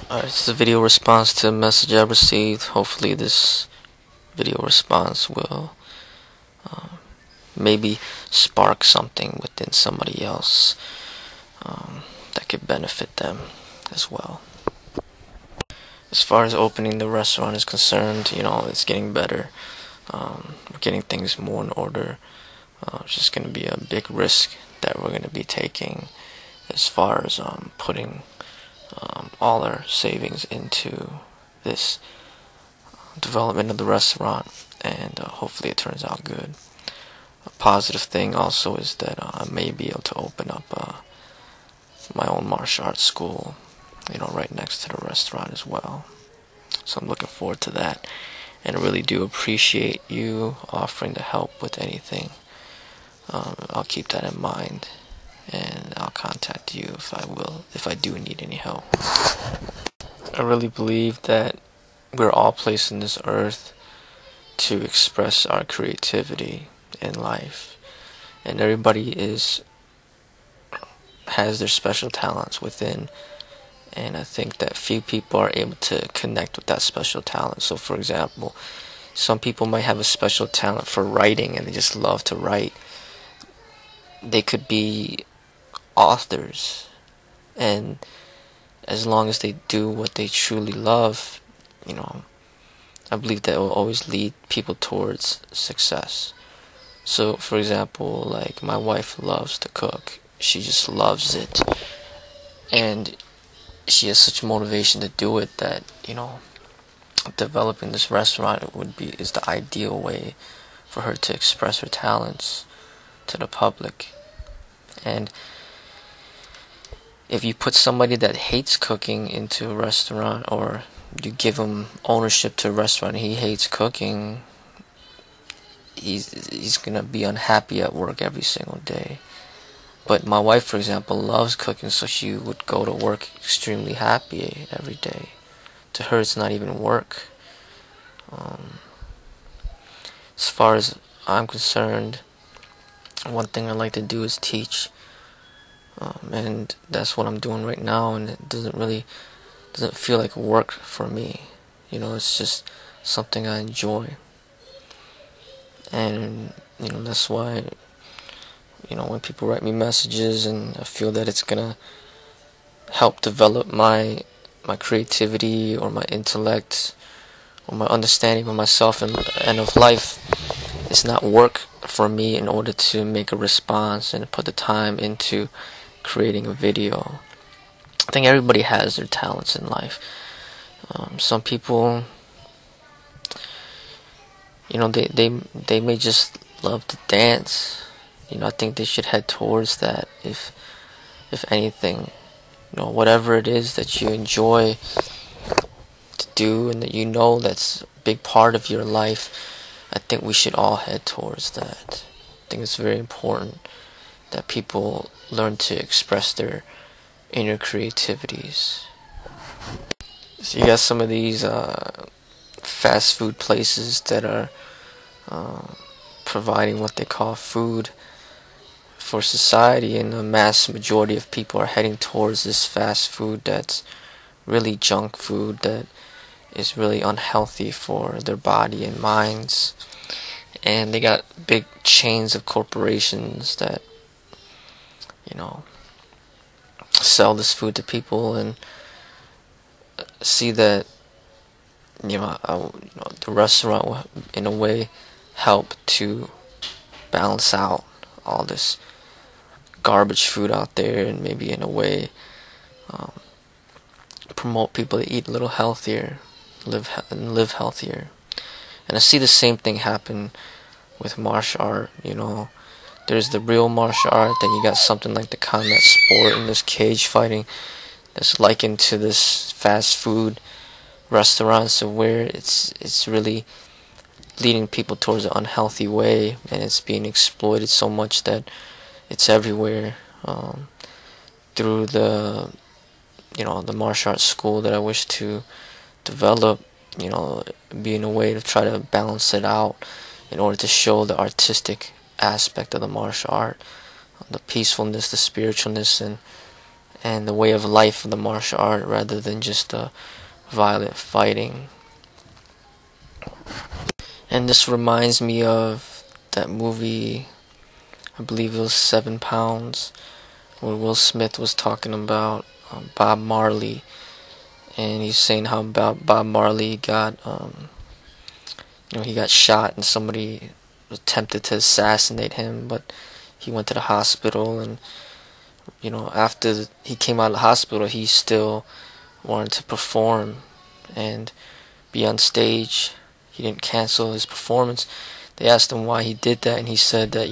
This is a video response to a message I received. Hopefully this video response will maybe spark something within somebody else that could benefit them as well. As far as opening the restaurant is concerned, it's getting better. We're getting things more in order. It's just going to be a big risk that we're going to be taking as far as putting all our savings into this development of the restaurant, and hopefully it turns out good. A positive thing also is that I may be able to open up my own martial arts school, right next to the restaurant as well. So I'm looking forward to that, and I really do appreciate you offering to help with anything. I'll keep that in mind, and I'll contact you if I do need any help. I really believe that we're all placed on this earth to express our creativity in life, and everybody has their special talents within, and I think that few people are able to connect with that special talent. So for example, some people might have a special talent for writing and they just love to write. They could be authors, and as long as they do what they truly love, I believe that will always lead people towards success. So for example, like my wife loves to cook. She just loves it, and she has such motivation to do it that developing this restaurant is the ideal way for her to express her talents to the public. And if you put somebody that hates cooking into a restaurant, or you give him ownership to a restaurant and he hates cooking, he's gonna be unhappy at work every single day. But my wife, for example, loves cooking, so she would go to work extremely happy every day. To her, it's not even work. As far as I'm concerned, one thing I like to do is teach, and that's what I'm doing right now, and it doesn't feel like work for me. It's just something I enjoy, and that's why when people write me messages and I feel that it's gonna help develop my creativity or my intellect or my understanding of myself and of life, it's not work for me in order to make a response and put the time into creating a video. I think everybody has their talents in life. Some people, they may just love to dance. I think they should head towards that. If anything, whatever it is that you enjoy to do and that that's a big part of your life, I think we should all head towards that. I think it's very important that people learn to express their inner creativities. So you got some of these fast food places that are providing what they call food for society, and the mass majority of people are heading towards this fast food that's really junk food, that is really unhealthy for their body and minds. And they got big chains of corporations that sell this food to people, and see that the restaurant will in a way help to balance out all this garbage food out there, and maybe in a way promote people to eat a little healthier, live healthier. And I see the same thing happen with martial art. There's the real martial art, then you got something like the combat sport and this cage fighting that's likened to this fast food restaurants, where it's really leading people towards an unhealthy way, and it's being exploited so much that it's everywhere. Through the martial arts school that I wish to develop, being a way to try to balance it out in order to show the artistic aspect of the martial art, the peacefulness, the spiritualness, and and the way of life of the martial art rather than just violent fighting. And this reminds me of that movie, I believe it was 7 Pounds, where Will Smith was talking about Bob Marley, and he's saying how about Bob Marley got he got shot and somebody attempted to assassinate him, but he went to the hospital, and after he came out of the hospital, he still wanted to perform and be on stage. He didn't cancel his performance. They asked him why he did that, and he said that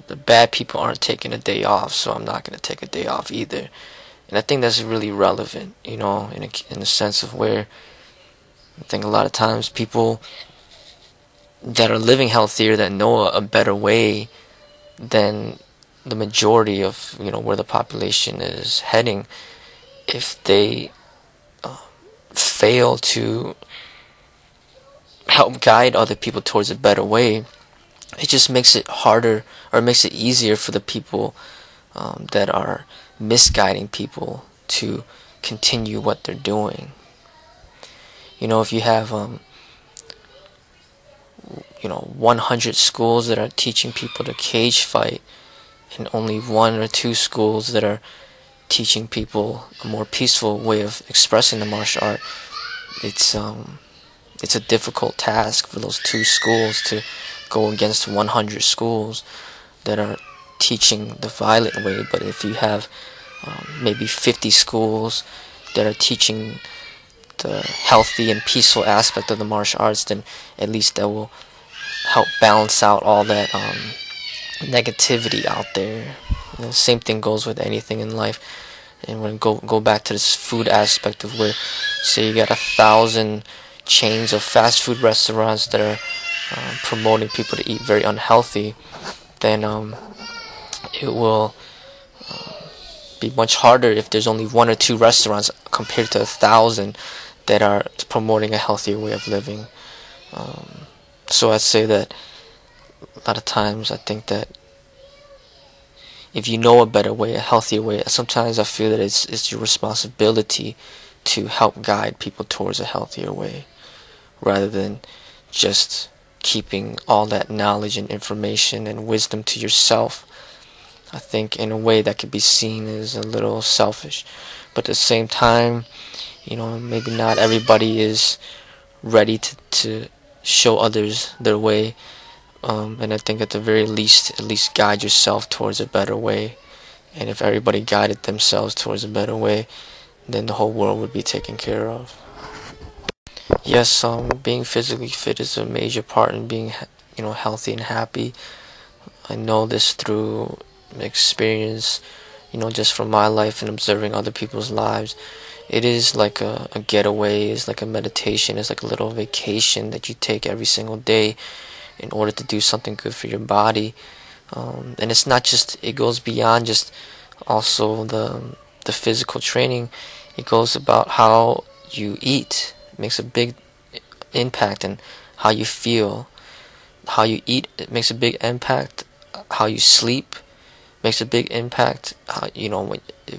the bad people aren't taking a day off, so I'm not going to take a day off either. And I think that's really relevant, in a sense of where I think a lot of times people that are living healthier, that know a better way than the majority of where the population is heading, if they fail to help guide other people towards a better way, it just makes it harder, or makes it easier for the people that are misguiding people to continue what they're doing. If you have 100 schools that are teaching people to cage fight, and only 1 or 2 schools that are teaching people a more peaceful way of expressing the martial art, it's a difficult task for those 2 schools to go against 100 schools that are teaching the violent way. But if you have maybe 50 schools that are teaching the healthy and peaceful aspect of the martial arts, then at least that will help balance out all that negativity out there. Same thing goes with anything in life. And when go back to this food aspect of where, say you got 1,000 chains of fast food restaurants that are promoting people to eat very unhealthy, then it will be much harder if there's only 1 or 2 restaurants compared to 1,000 that are promoting a healthier way of living. So I'd say that a lot of times I think that if you know a better way, a healthier way, sometimes I feel that it's your responsibility to help guide people towards a healthier way, rather than just keeping all that knowledge and information and wisdom to yourself. I think in a way that could be seen as a little selfish, but at the same time, maybe not everybody is ready to show others their way. And I think at the very least, at least guide yourself towards a better way. And if everybody guided themselves towards a better way, then the whole world would be taken care of. Yes, being physically fit is a major part in being, healthy and happy. I know this through experience, just from my life and observing other people's lives. It is like a getaway, it's like a meditation, it's like a little vacation that you take every single day in order to do something good for your body. And it's not just, it goes beyond just also the physical training. It goes about how you eat. It makes a big impact in how you feel. How you eat, it makes a big impact. How you sleep makes a big impact.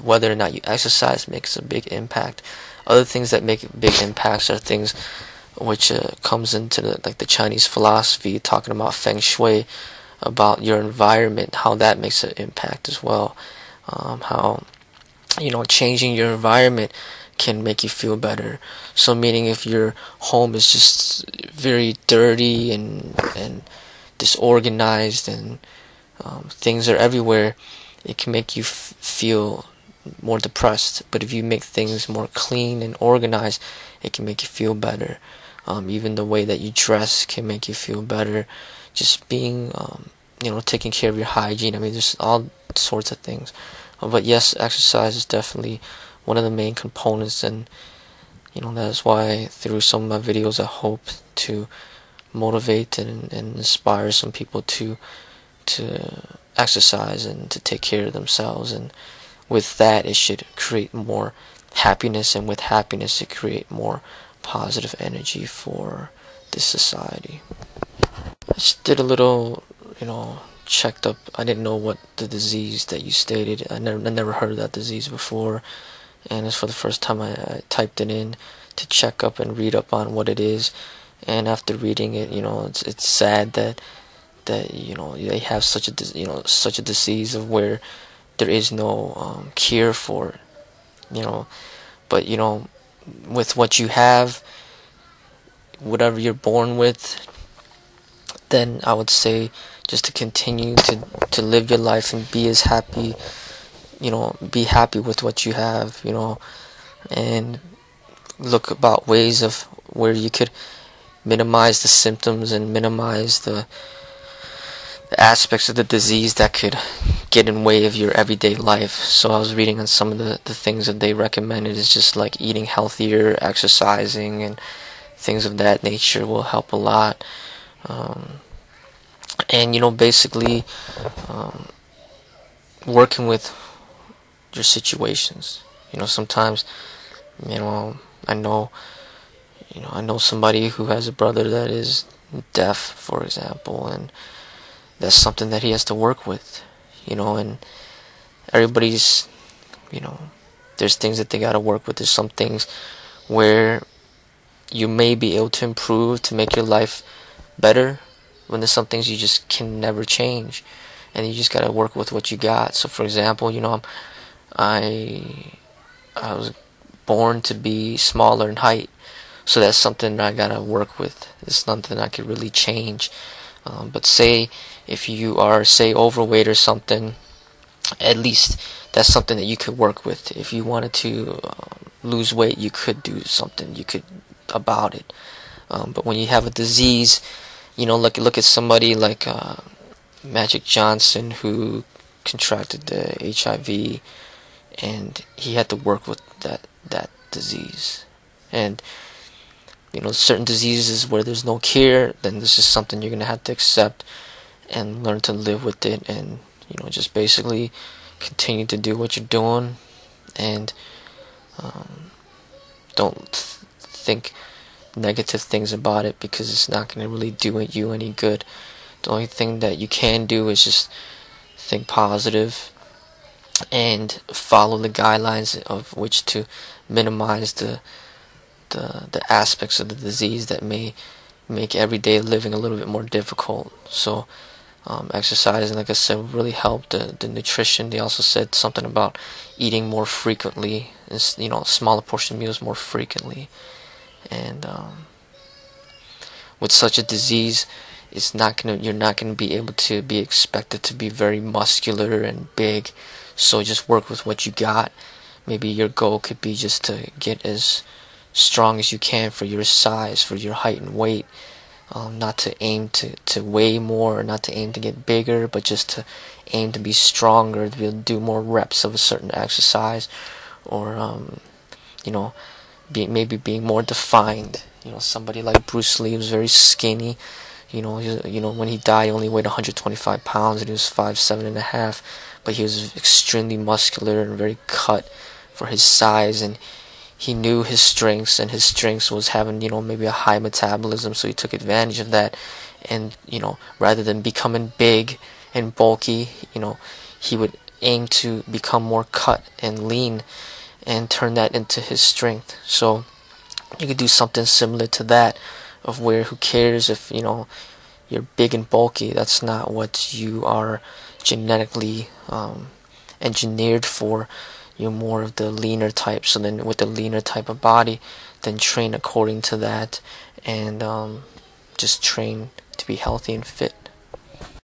Whether or not you exercise makes a big impact. Other things that make big impacts are things which comes into the Chinese philosophy, talking about feng shui, about your environment, how that makes an impact as well. How changing your environment can make you feel better. So meaning if your home is just very dirty and disorganized and things are everywhere, it can make you feel more depressed. But if you make things more clean and organized, it can make you feel better. Even the way that you dress can make you feel better. Just being, taking care of your hygiene. I mean, there's all sorts of things. But yes, exercise is definitely one of the main components, and that's why through some of my videos I hope to motivate and inspire some people to exercise and to take care of themselves. And with that, it should create more happiness, and with happiness it create more positive energy for this society. I just did a little checked up. I didn't know what the disease that you stated. I never heard of that disease before, and it's for the first time I typed it in to check up and read up on what it is. And after reading it, it's sad that they have such a disease of where there is no cure for it. But with what you have, whatever you're born with, then I would say just to continue to live your life and be as happy, be happy with what you have, and look about ways of where you could minimize the symptoms and minimize the aspects of the disease that could get in way of your everyday life. So I was reading on some of the things that they recommended is just like eating healthier, exercising, and things of that nature will help a lot. And basically working with your situations. Sometimes I know somebody who has a brother that is deaf, for example, and that's something that he has to work with, and everybody's, there's things that they got to work with. There's some things where you may be able to improve to make your life better, when there's some things you just can never change, and you just got to work with what you got. So for example, I was born to be smaller in height, so that's something that I got to work with. It's nothing I could really change. But say if you are, say, overweight or something, at least that's something that you could work with. If you wanted to lose weight, you could do something about it. But when you have a disease, look at somebody like Magic Johnson, who contracted the HIV, and he had to work with that disease. And certain diseases where there's no cure, then this is something you're gonna have to accept and learn to live with it, and just basically continue to do what you're doing, and don't think negative things about it, because it's not gonna really do you any good. The only thing that you can do is just think positive and follow the guidelines of which to minimize the aspects of the disease that may make everyday living a little bit more difficult. So exercising, like I said, really helped. The nutrition, they also said something about eating more frequently, smaller portion meals more frequently. And with such a disease, you're not gonna be able to be expected to be very muscular and big. So just work with what you got. Maybe your goal could be just to get as strong as you can for your size, for your height and weight. Not to aim to weigh more, or not to aim to get bigger, but just to aim to be stronger, to be able to do more reps of a certain exercise, or maybe being more defined. Somebody like Bruce Lee was very skinny. When he died, he only weighed 125 pounds, and he was 5'7.5", but he was extremely muscular and very cut for his size, and he knew his strengths, and his strengths was having, maybe a high metabolism, so he took advantage of that. And, rather than becoming big and bulky, he would aim to become more cut and lean and turn that into his strength. So you could do something similar to that, of where who cares if, you're big and bulky. That's not what you are genetically engineered for. You're more of the leaner type. So then with the leaner type of body, then train according to that, and just train to be healthy and fit.